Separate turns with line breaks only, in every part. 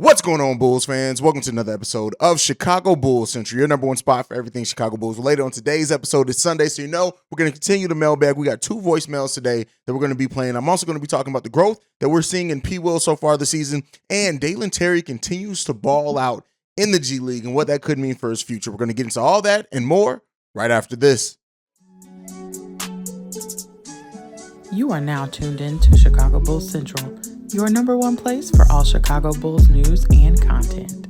What's going on, Bulls fans? Welcome to another episode of Chicago Bulls Central, your number one spot for everything Chicago Bulls related. On today's episode, it's Sunday, so we're going to continue the mailbag. We got two voicemails today that we're going to be playing. I'm also going to be talking about the growth that we're seeing in P. Will so far this season, and Dalen Terry continues to ball out in the G League and what that could mean for his future. We're going to get into all that and more right after this.
You are now tuned in to Chicago Bulls Central, your number one place for all Chicago Bulls news and content.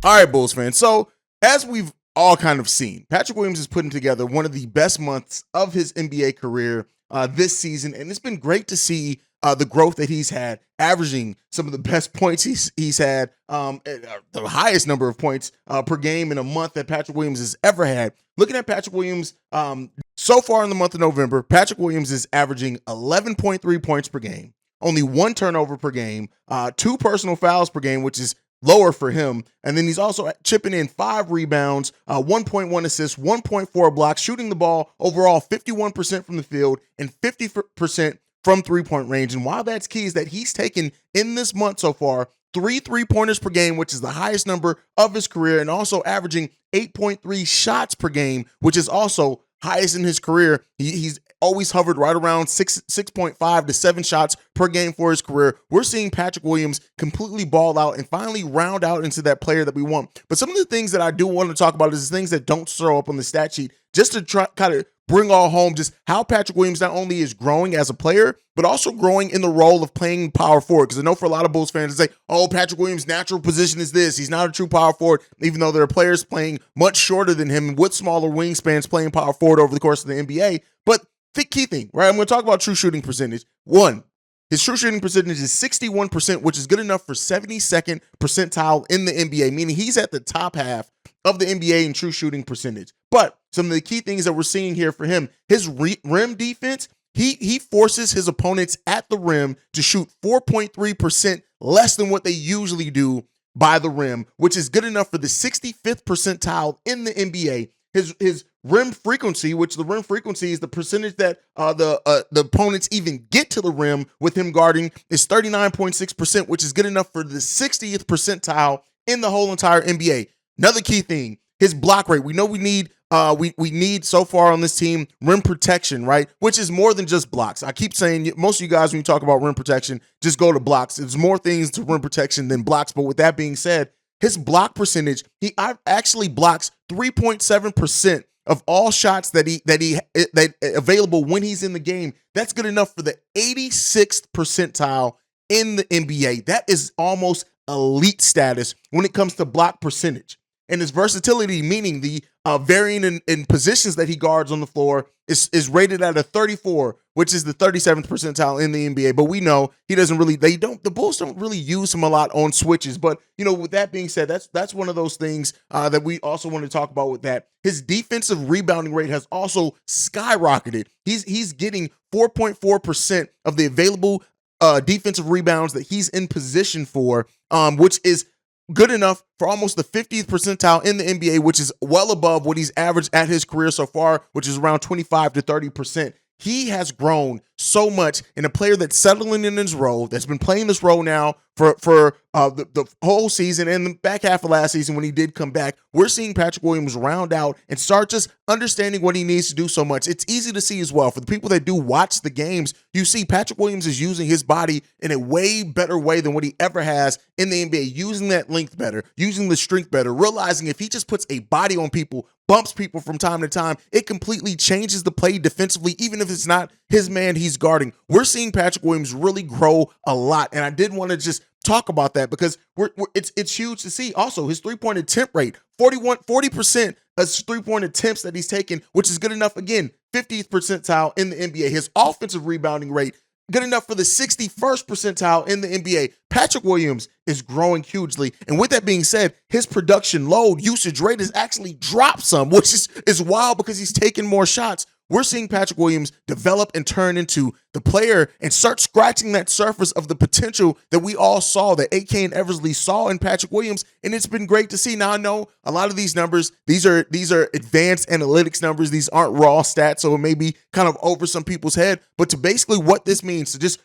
All right, Bulls fans. So, as we've all kind of seen, Patrick Williams is putting together one of the best months of his NBA career this season, and it's been great to see the growth that he's had, averaging some of the best points he's had, the highest number of points per game in a month that Patrick Williams has ever had. Looking at Patrick Williams so far in the month of November, Patrick Williams is averaging 11.3 points per game, only one turnover per game, two personal fouls per game, which is lower for him. And then he's also chipping in 5 rebounds, 1.1 assists, 1.4 blocks, shooting the ball overall 51% from the field and 50% from three-point range. And while that's key is that he's taken in this month so far 3 3-pointers per game, which is the highest number of his career, and also averaging 8.3 shots per game, which is also highest in his career. He's always hovered right around 6.5 to 7 shots per game for his career. We're seeing Patrick Williams completely ball out and finally round out into that player that we want. But some of the things that I do want to talk about is the things that don't show up on the stat sheet, just to try kind of bring all home just how Patrick Williams not only is growing as a player, but also growing in the role of playing power forward. Because I know for a lot of Bulls fans, it's like, oh, Patrick Williams' natural position is this. He's not a true power forward, even though there are players playing much shorter than him with smaller wingspans playing power forward over the course of the NBA. But the key thing, right? I'm going to talk about true shooting percentage. One, his true shooting percentage is 61%, which is good enough for 72nd percentile in the NBA, meaning he's at the top half of the NBA in true shooting percentage. But some of the key things that we're seeing here for him, his rim defense, he forces his opponents at the rim to shoot 4.3% less than what they usually do by the rim, which is good enough for the 65th percentile in the NBA. His rim frequency, which the rim frequency is the percentage that the opponents even get to the rim with him guarding, is 39.6%, which is good enough for the 60th percentile in the whole entire NBA. Another key thing, his block rate. We know we need so far on this team rim protection, right? Which is more than just blocks. I keep saying most of you guys, when you talk about rim protection, just go to blocks. There's more things to rim protection than blocks. But with that being said, his block percentage, he actually blocks 3.7% of all shots that available when he's in the game. That's good enough for the 86th percentile in the NBA. That is almost elite status when it comes to block percentage. And his versatility, meaning the varying in positions that he guards on the floor, is rated at a 34, which is the 37th percentile in the NBA. But we know the Bulls don't really use him a lot on switches. But, with that being said, that's one of those things that we also want to talk about with that. His defensive rebounding rate has also skyrocketed. He's getting 4.4% of the available defensive rebounds that he's in position for, which is good enough for almost the 50th percentile in the NBA, which is well above what he's averaged at his career so far, which is around 25 to 30%. He has grown so much in a player that's settling in his role, that's been playing this role now for the whole season and the back half of last season when he did come back. We're seeing Patrick Williams round out and start just understanding what he needs to do so much. It's easy to see as well. For the people that do watch the games, you see Patrick Williams is using his body in a way better way than what he ever has in the NBA, using that length better, using the strength better, realizing if he just puts a body on people, bumps people from time to time, it completely changes the play defensively, even if it's not his man he's guarding. We're seeing Patrick Williams really grow a lot, and I did want to just talk about that because it's huge to see. Also, his three-point attempt rate, 40% of three-point attempts that he's taken, which is good enough, again, 50th percentile in the NBA. His offensive rebounding rate, good enough for the 61st percentile in the NBA. Patrick Williams is growing hugely. And with that being said, his production load usage rate has actually dropped some, which is wild because he's taking more shots. we're seeing Patrick Williams develop and turn into the player and start scratching that surface of the potential that we all saw, that AK and Eversley saw in Patrick Williams, and it's been great to see. Now I know a lot of these numbers, these are advanced analytics numbers. These aren't raw stats, so it may be kind of over some people's head, but to basically what this means, to just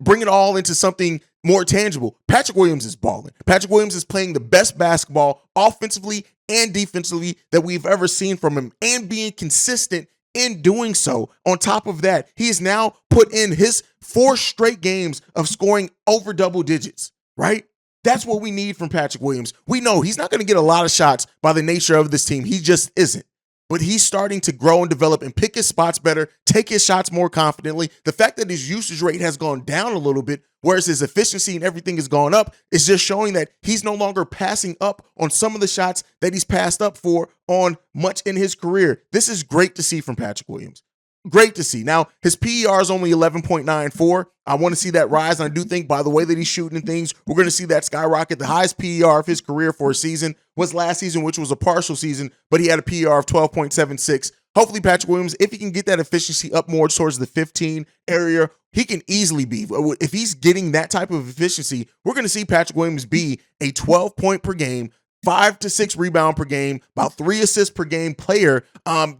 bring it all into something more tangible, Patrick Williams is balling. Patrick Williams is playing the best basketball offensively and defensively that we've ever seen from him, and being consistent in doing so. On top of that, he has now put in his 4 straight games of scoring over double digits, right? That's what we need from Patrick Williams. We know he's not going to get a lot of shots by the nature of this team. He just isn't. But he's starting to grow and develop and pick his spots better, take his shots more confidently. The fact that his usage rate has gone down a little bit, whereas his efficiency and everything has gone up, is just showing that he's no longer passing up on some of the shots that he's passed up for on much in his career. This is great to see from Patrick Williams. Great to see. Now, his PER is only 11.94. I want to see that rise, and I do think by the way that he's shooting and things, we're going to see that skyrocket. The highest PER of his career for a season was last season, which was a partial season, but he had a PER of 12.76. Hopefully, Patrick Williams, if he can get that efficiency up more towards the 15 area, he can easily be. If he's getting that type of efficiency, we're going to see Patrick Williams be a 12-point per game, 5 to 6 rebound per game, about 3 assists per game player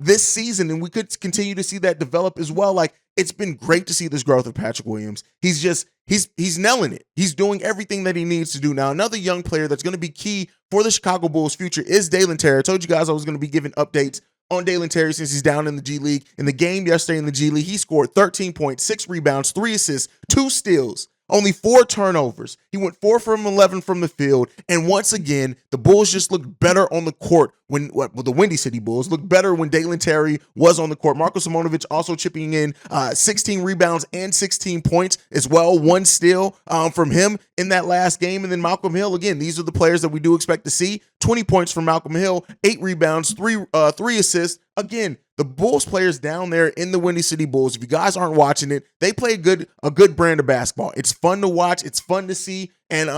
this season. And we could continue to see that develop as well. Like, it's been great to see this growth of Patrick Williams. He's nailing it. He's doing everything that he needs to do. Now, another young player that's going to be key for the Chicago Bulls' future is Dalen Terry. I told you guys I was going to be giving updates on Dalen Terry since he's down in the G League. In the game yesterday in the G League, he scored 13 points, 6 rebounds, 3 assists, 2 steals, only 4 turnovers. He went 4 from 11 from the field. And once again, the Bulls just looked better on the court the Windy City Bulls looked better when Dalen Terry was on the court. Marko Simonovic also chipping in 16 rebounds and 16 points as well. 1 steal from him in that last game. And then Malcolm Hill, again, these are the players that we do expect to see. 20 points from Malcolm Hill, 8 rebounds, 3 assists. Again, the Bulls players down there in the Windy City Bulls, if you guys aren't watching it, they play a good brand of basketball. It's fun to watch. It's fun to see. And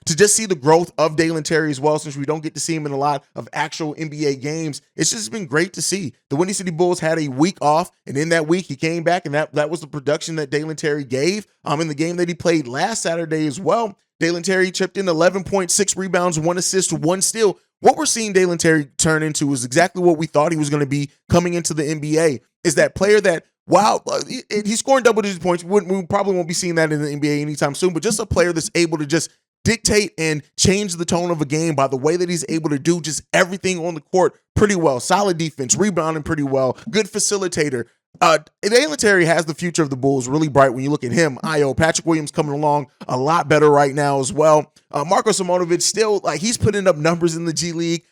to just see the growth of Dalen Terry as well, since we don't get to see him in a lot of actual NBA games, it's just been great to see. The Windy City Bulls had a week off, and in that week, he came back, and that was the production that Dalen Terry gave in the game that he played last Saturday as well. Dalen Terry chipped in 11.6 rebounds, 1 assist, 1 steal. What we're seeing Dalen Terry turn into is exactly what we thought he was going to be coming into the NBA, is that player that, wow, he's scoring double-digit points. We probably won't be seeing that in the NBA anytime soon, but just a player that's able to just dictate and change the tone of a game by the way that he's able to do just everything on the court pretty well. Solid defense, rebounding pretty well, good facilitator. Dalen Terry has the future of the Bulls really bright when you look at him. Patrick Williams coming along a lot better right now as well. Marko Simonovic still, he's putting up numbers in the G League.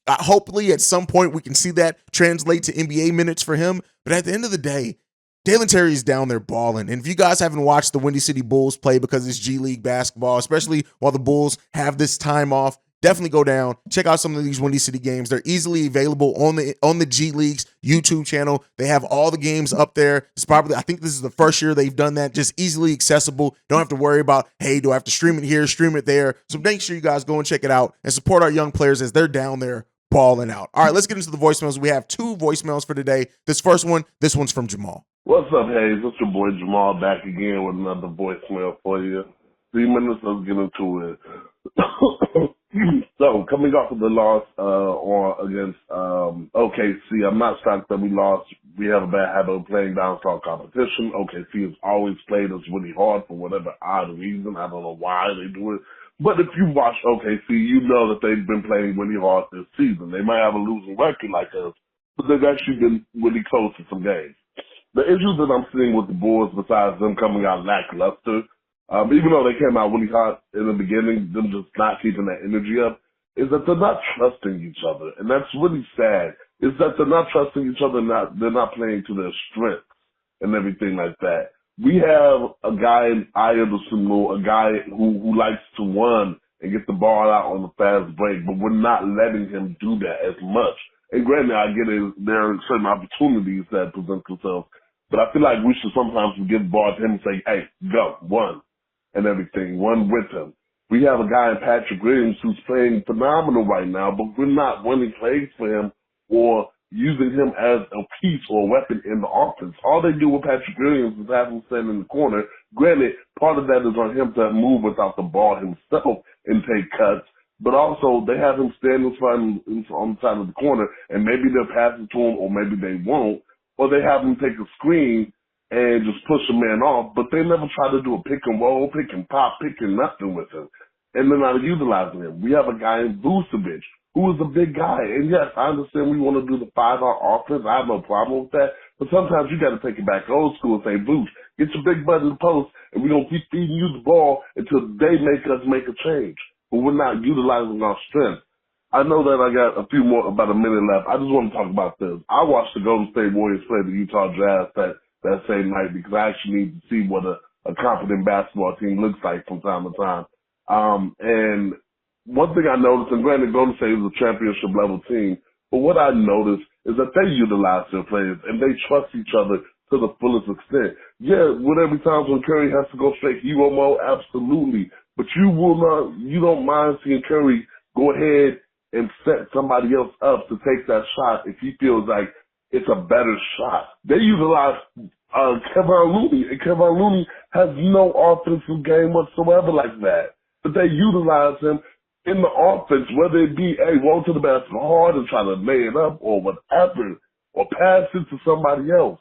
Hopefully at some point we can see that translate to NBA minutes for him. But at the end of the day, Dalen Terry is down there balling. And if you guys haven't watched the Windy City Bulls play because it's G League basketball, especially while the Bulls have this time off, definitely go down, check out some of these Windy City games. They're easily available on the G League's YouTube channel. They have all the games up there. I think this is the first year they've done that, just easily accessible. Don't have to worry about, hey, do I have to stream it here, stream it there? So make sure you guys go and check it out and support our young players as they're down there balling out. All right, let's get into the voicemails. We have 2 voicemails for today. This one's from Jamal.
What's up, Hayes? It's your boy Jamal back again with another voicemail for you. 3 minutes, let's get into it. So, coming off of the loss against OKC, I'm not shocked that we lost. We have a bad habit of playing down strong competition. OKC has always played us really hard for whatever odd reason. I don't know why they do it. But if you watch OKC, you know that they've been playing really hard this season. They might have a losing record like us, but they've actually been really close to some games. The issues that I'm seeing with the Bulls, besides them coming out lackluster, even though they came out really hot in the beginning, them just not keeping that energy up, is that they're not trusting each other. And that's really sad, is that they're not trusting each other, they're not playing to their strengths and everything like that. We have a guy in Aya Dosunmu, a guy who likes to run and get the ball out on the fast break, but we're not letting him do that as much. And granted, I get it, there are certain opportunities that present themselves, but I feel like we should sometimes give the ball to him and say, hey, go, run, and everything, run with him. We have a guy in Patrick Williams who's playing phenomenal right now, but we're not winning plays for him or using him as a piece or a weapon in the offense. All they do with Patrick Williams is have him stand in the corner. Granted, part of that is on him to move without the ball himself and take cuts, but also they have him stand in front on the side of the corner, and maybe they'll pass it to him or maybe they won't, or they have him take a screen and just push a man off, but they never try to do a pick and roll, pick and pop, pick and nothing with him. And they're not utilizing him. We have a guy in Vucevic who is a big guy. And yes, I understand we want to do the 5-out offense. I have no problem with that. But sometimes you got to take it back old school and say, Vuce, get your big butt in the post, and we're going to keep feeding you the ball until they make us make a change. But we're not utilizing our strength. I know that I got about a minute left. I just want to talk about this. I watched the Golden State Warriors play the Utah Jazz that same night because I actually need to see what a competent basketball team looks like from time to time. And one thing I noticed, and granted Golden State is a championship level team, but what I noticed is that they utilize their players and they trust each other to the fullest extent. Yeah, would every time when Curry has to go straight hero mode? Absolutely. But you don't mind seeing Curry go ahead and set somebody else up to take that shot if he feels like it's a better shot. They utilize Kevin Looney, and Kevin Looney has no offensive game whatsoever like that. But they utilize him in the offense, whether it be, hey, roll to the basket hard and try to lay it up or whatever, or pass it to somebody else.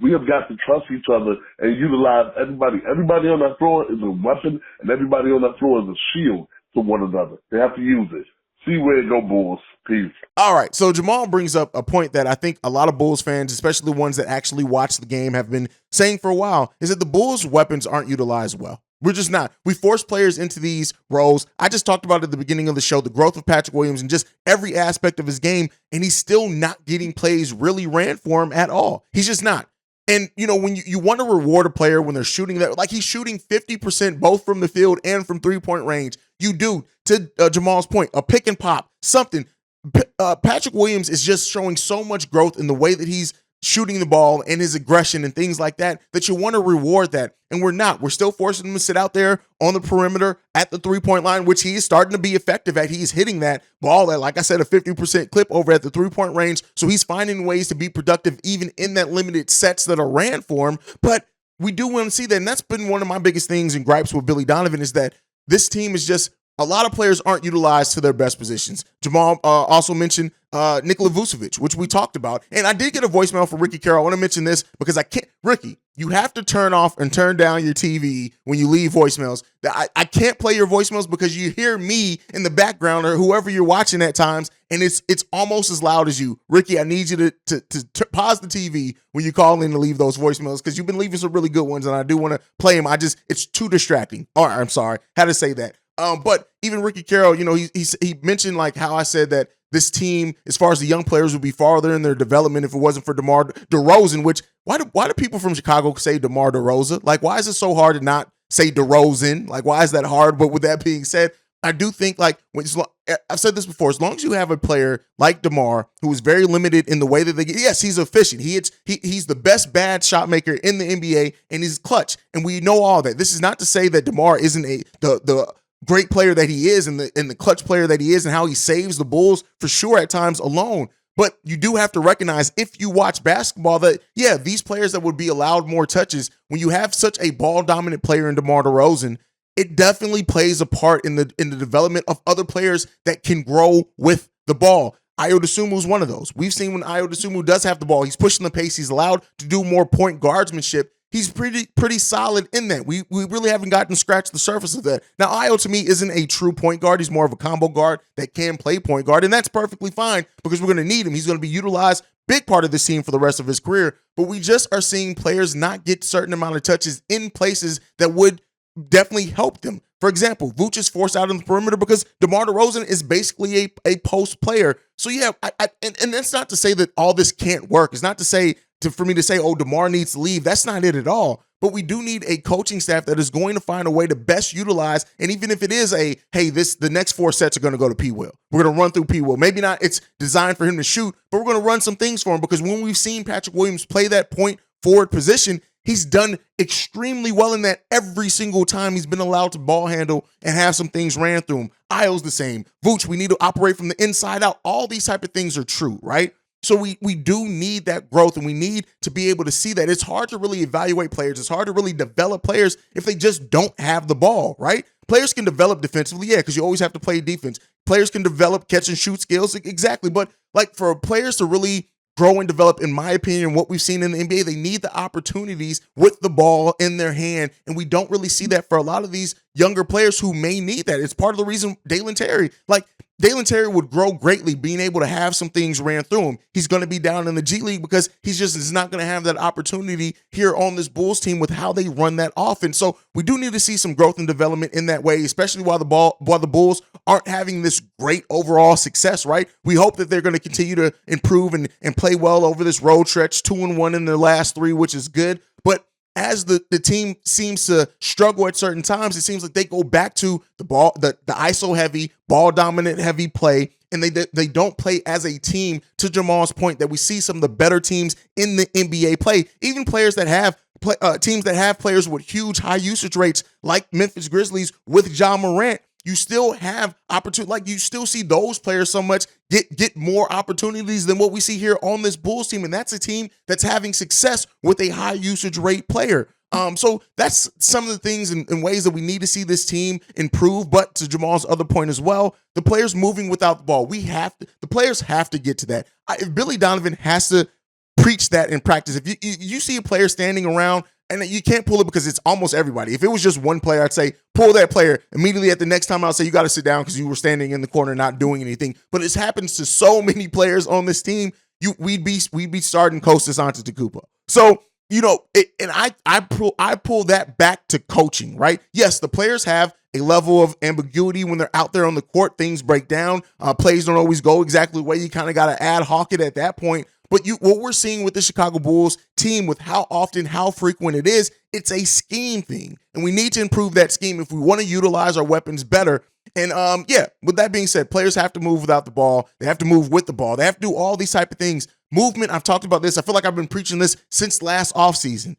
We have got to trust each other and utilize everybody. Everybody on that floor is a weapon, and everybody on that floor is a shield to one another. They have to use it. See where it go, Bulls. Peace.
All right. So Jamal brings up a point that I think a lot of Bulls fans, especially the ones that actually watch the game, have been saying for a while, is that the Bulls' weapons aren't utilized well. We're just not. We force players into these roles. I just talked about at the beginning of the show, the growth of Patrick Williams and just every aspect of his game, and he's still not getting plays really ran for him at all. He's just not. And, you know, when you want to reward a player when they're shooting that, like he's shooting 50% both from the field and from three-point range, you do, to Jamal's point, a pick and pop, something. Patrick Williams is just showing so much growth in the way that he's shooting the ball and his aggression and things like that, that you want to reward that. And we're not. We're still forcing him to sit out there on the perimeter at the three-point line, which he is starting to be effective at. He's hitting that ball at, like I said, a 50% clip over at the three-point range. So he's finding ways to be productive even in that limited sets that are ran for him. But we do want to see that. And that's been one of my biggest things and gripes with Billy Donovan is that this team is just, a lot of players aren't utilized to their best positions. Jamal also mentioned Nikola Vucevic, which we talked about. And I did get a voicemail from Ricky Carroll. I want to mention this because I can't, Ricky, you have to turn off and turn down your TV when you leave voicemails. I can't play your voicemails because you hear me in the background or whoever you're watching at times, and it's almost as loud as you. Ricky, I need you to pause the TV when you call in to leave those voicemails because you've been leaving some really good ones, and I do want to play them. It's too distracting. All right, I'm sorry. How to say that. But even Ricky Carroll, you know, he mentioned like how I said that this team, as far as the young players, would be farther in their development if it wasn't for DeMar DeRozan, which why do people from Chicago say DeMar DeRozan? Like, why is it so hard to not say DeRozan? Like, why is that hard? But with that being said, I do think like I've said this before, as long as you have a player like DeMar who is very limited in the way that they get, yes, he's efficient. He's the best bad shot maker in the NBA, and he's clutch. And we know all that. This is not to say that DeMar isn't the great player that he is and the clutch player that he is and how he saves the Bulls for sure at times alone. But you do have to recognize if you watch basketball that, yeah, these players that would be allowed more touches, when you have such a ball dominant player in DeMar DeRozan, it definitely plays a part in the development of other players that can grow with the ball. Ayo Dosunmu is one of those. We've seen when Ayo Dosunmu does have the ball, he's pushing the pace, he's allowed to do more point guardsmanship. He's pretty solid in that. We really haven't gotten scratched the surface of that. Now, Ayo to me isn't a true point guard. He's more of a combo guard that can play point guard, and that's perfectly fine because we're going to need him. He's going to be utilized, big part of this team for the rest of his career. But we just are seeing players not get certain amount of touches in places that would definitely help them. For example, Vooch is forced out on the perimeter because DeMar DeRozan is basically a post player. So yeah, and that's not to say that all this can't work. It's not to say for me to say, oh, DeMar needs to leave. That's not it at all. But we do need a coaching staff that is going to find a way to best utilize. And even if it is the next 4 sets are going to go to P. Will. We're going to run through P. Will. Maybe not it's designed for him to shoot, but we're going to run some things for him because when we've seen Patrick Williams play that point forward position, he's done extremely well in that every single time he's been allowed to ball handle and have some things ran through him. Ayo's the same. Vooch, we need to operate from the inside out. All these type of things are true, right? So we do need that growth, and we need to be able to see that. It's hard to really evaluate players. It's hard to really develop players if they just don't have the ball, right? Players can develop defensively, yeah, because you always have to play defense. Players can develop catch and shoot skills, exactly. But like for players to really grow and develop, in my opinion, what we've seen in the NBA, they need the opportunities with the ball in their hand. And we don't really see that for a lot of these younger players who may need that. It's part of the reason Dalen Terry would grow greatly being able to have some things ran through him. He's going to be down in the G League because he's just is not going to have that opportunity here on this Bulls team with how they run that offense. So we do need to see some growth and development in that way, especially while the Bulls aren't having this great overall success, right? We hope that they're going to continue to improve and play well over this road stretch, 2-1 in their last 3, which is good. But as the team seems to struggle at certain times, it seems like they go back to the ISO heavy, ball dominant heavy play, and they don't play as a team. To Jamal's point, that we see some of the better teams in the NBA play, even players that have teams that have players with huge high usage rates, like Memphis Grizzlies with Ja Morant. You still have opportunity, like you still see those players so much get more opportunities than what we see here on this Bulls team. And that's a team that's having success with a high usage rate player. So that's some of the things and ways that we need to see this team improve. But to Jamal's other point as well, the players moving without the ball, the players have to get to that. If Billy Donovan has to preach that in practice. If you see a player standing around, and you can't pull it because it's almost everybody. If it was just one player, I'd say pull that player immediately. At the next time, I'll say you got to sit down because you were standing in the corner not doing anything. But it happens to so many players on this team. We'd be starting Kostas Antetokounmpo. So I pull that back to coaching, right? Yes, the players have a level of ambiguity when they're out there on the court. Things break down. Plays don't always go exactly the way. You kind of got to ad hoc it at that point. But what we're seeing with the Chicago Bulls team, with how often, how frequent it is, it's a scheme thing. And we need to improve that scheme if we want to utilize our weapons better. And with that being said, players have to move without the ball. They have to move with the ball. They have to do all these type of things. Movement, I've talked about this. I feel like I've been preaching this since last offseason.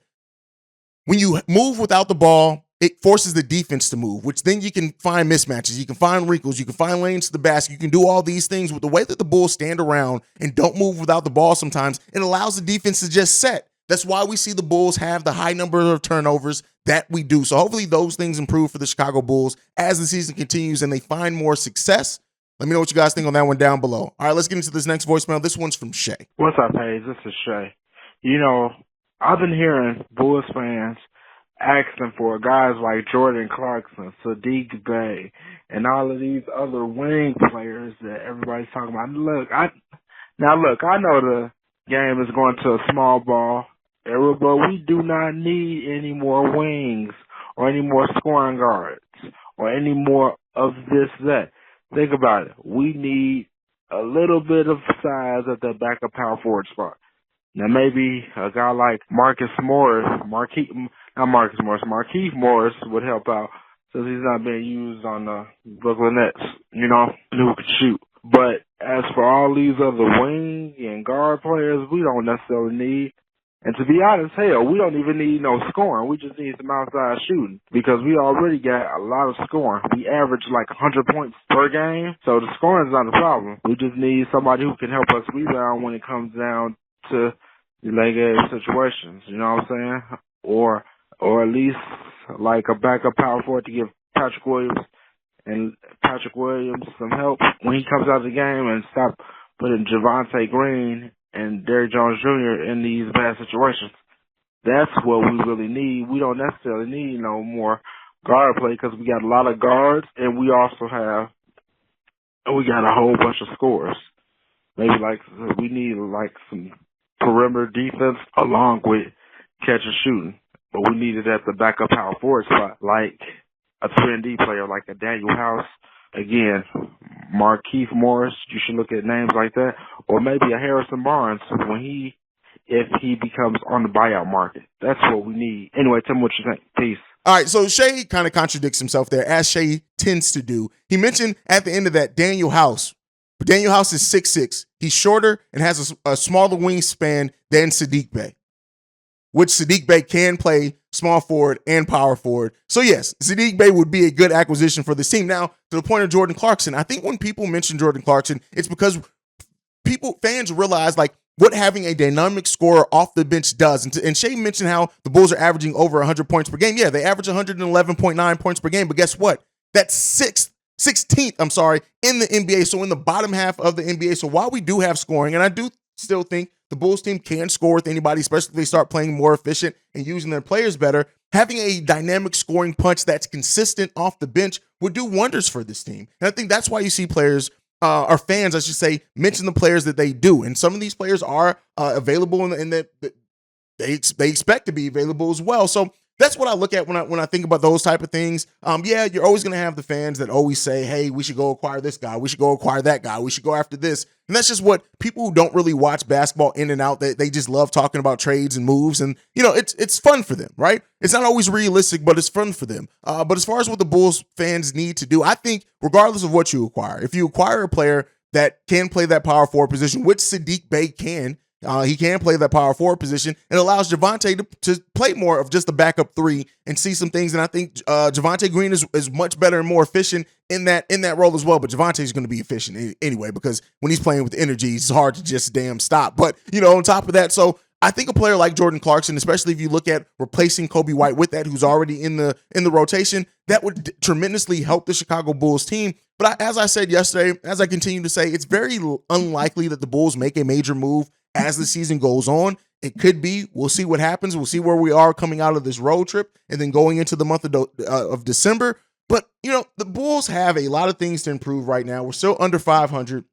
When you move without the ball, it forces the defense to move, which then you can find mismatches. You can find wrinkles. You can find lanes to the basket. You can do all these things. With the way that the Bulls stand around and don't move without the ball sometimes, it allows the defense to just set. That's why we see the Bulls have the high number of turnovers that we do. So hopefully those things improve for the Chicago Bulls as the season continues and they find more success. Let me know what you guys think on that one down below. All right, let's get into this next voicemail. This one's from Shay.
What's up, Paige? This is Shay. I've been hearing Bulls fans asking for guys like Jordan Clarkson, Sadiq Bey, and all of these other wing players that everybody's talking about. Look, I know the game is going to a small ball era, but we do not need any more wings or any more scoring guards or any more of this, that. Think about it. We need a little bit of size at the backup power forward spot. Now, maybe a guy like Markieff Morris would help out since he's not being used on the Brooklyn Nets, who could shoot. But as for all these other wing and guard players, we don't necessarily need. And to be honest, we don't even need no scoring. We just need some outside shooting because we already got a lot of scoring. We average like 100 points per game, so the scoring is not a problem. We just need somebody who can help us rebound when it comes down to the late game situations, you know what I'm saying? Or at least like a backup power forward to give Patrick Williams some help when he comes out of the game and stop putting Javonte Green and Derrick Jones Jr. in these bad situations. That's what we really need. We don't necessarily need no more guard play because we got a lot of guards and we got a whole bunch of scorers. Maybe we need some perimeter defense along with catch and shooting. But we need it at the backup power forward spot, like a 3-and-D player, like a Daniel House. Again, Markieff Morris, you should look at names like that. Or maybe a Harrison Barnes if he becomes on the buyout market. That's what we need. Anyway, tell me what you think. Peace.
All right, so Shay kind of contradicts himself there, as Shay tends to do. He mentioned at the end of that Daniel House. But Daniel House is 6'6". He's shorter and has a smaller wingspan than Sadiq Bey, which Sadiq Bey can play small forward and power forward. So yes, Sadiq Bey would be a good acquisition for this team. Now, to the point of Jordan Clarkson, I think when people mention Jordan Clarkson, it's because fans realize like what having a dynamic scorer off the bench does. And Shay mentioned how the Bulls are averaging over 100 points per game. Yeah, they average 111.9 points per game, but guess what? That's 16th, in the NBA. So in the bottom half of the NBA. So while we do have scoring, and I do still think the Bulls team can score with anybody, especially if they start playing more efficient and using their players better, having a dynamic scoring punch that's consistent off the bench would do wonders for this team. And I think that's why you see players, or fans, I should say, mention the players that they do. And some of these players are available and that they expect to be available as well. So that's what I look at when I think about those type of things. Yeah, you're always going to have the fans that always say, hey, we should go acquire this guy. We should go acquire that guy. We should go after this. And that's just what people who don't really watch basketball in and out, they just love talking about trades and moves. And, it's fun for them, right? It's not always realistic, but it's fun for them. But as far as what the Bulls fans need to do, I think regardless of what you acquire, if you acquire a player that can play that power forward position, which Sadiq Bey can, he can play that power forward position. It allows Javonte to play more of just a backup three and see some things. And I think Javonte Green is much better and more efficient in that role as well. But Javonte is going to be efficient anyway, because when he's playing with energy, it's hard to just damn stop. But, on top of that, so I think a player like Jordan Clarkson, especially if you look at replacing Kobe White with that, who's already in the rotation, that would tremendously help the Chicago Bulls team. But as I said yesterday, as I continue to say, it's very unlikely that the Bulls make a major move as the season goes on. It could be. We'll see what happens. We'll see where we are coming out of this road trip and then going into the month of December. But, the Bulls have a lot of things to improve right now. We're still under 500.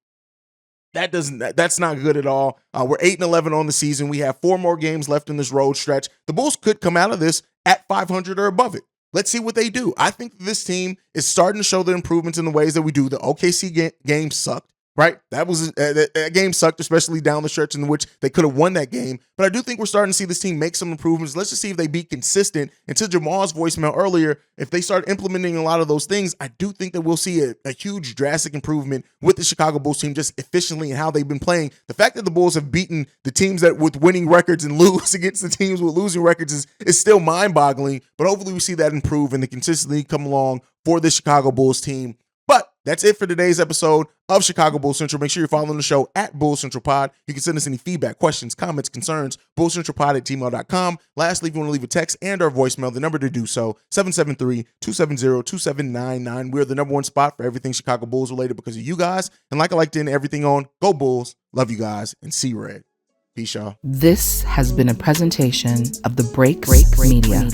That's not good at all. We're 8-11 on the season. We have 4 more games left in this road stretch. The Bulls could come out of this at 500 or above it. Let's see what they do. I think this team is starting to show the improvements in the ways that we do. The OKC game sucked. Right? That game sucked, especially down the stretch in which they could have won that game. But I do think we're starting to see this team make some improvements. Let's just see if they be consistent. And to Jamal's voicemail earlier, if they start implementing a lot of those things, I do think that we'll see a huge drastic improvement with the Chicago Bulls team just efficiently and how they've been playing. The fact that the Bulls have beaten the teams that with winning records and lose against the teams with losing records is still mind-boggling. But hopefully we see that improve and the consistency come along for the Chicago Bulls team. But that's it for today's episode of Chicago Bulls Central. Make sure you're following the show at Bulls Central Pod. You can send us any feedback, questions, comments, concerns, bullscentralpod@gmail.com. Lastly, if you want to leave a text and or voicemail, the number to do so, 773-270-2799. We're the number one spot for everything Chicago Bulls related because of you guys. And like I like to end everything on, go Bulls, love you guys, and see red. Peace, y'all.
This has been a presentation of the Break Media.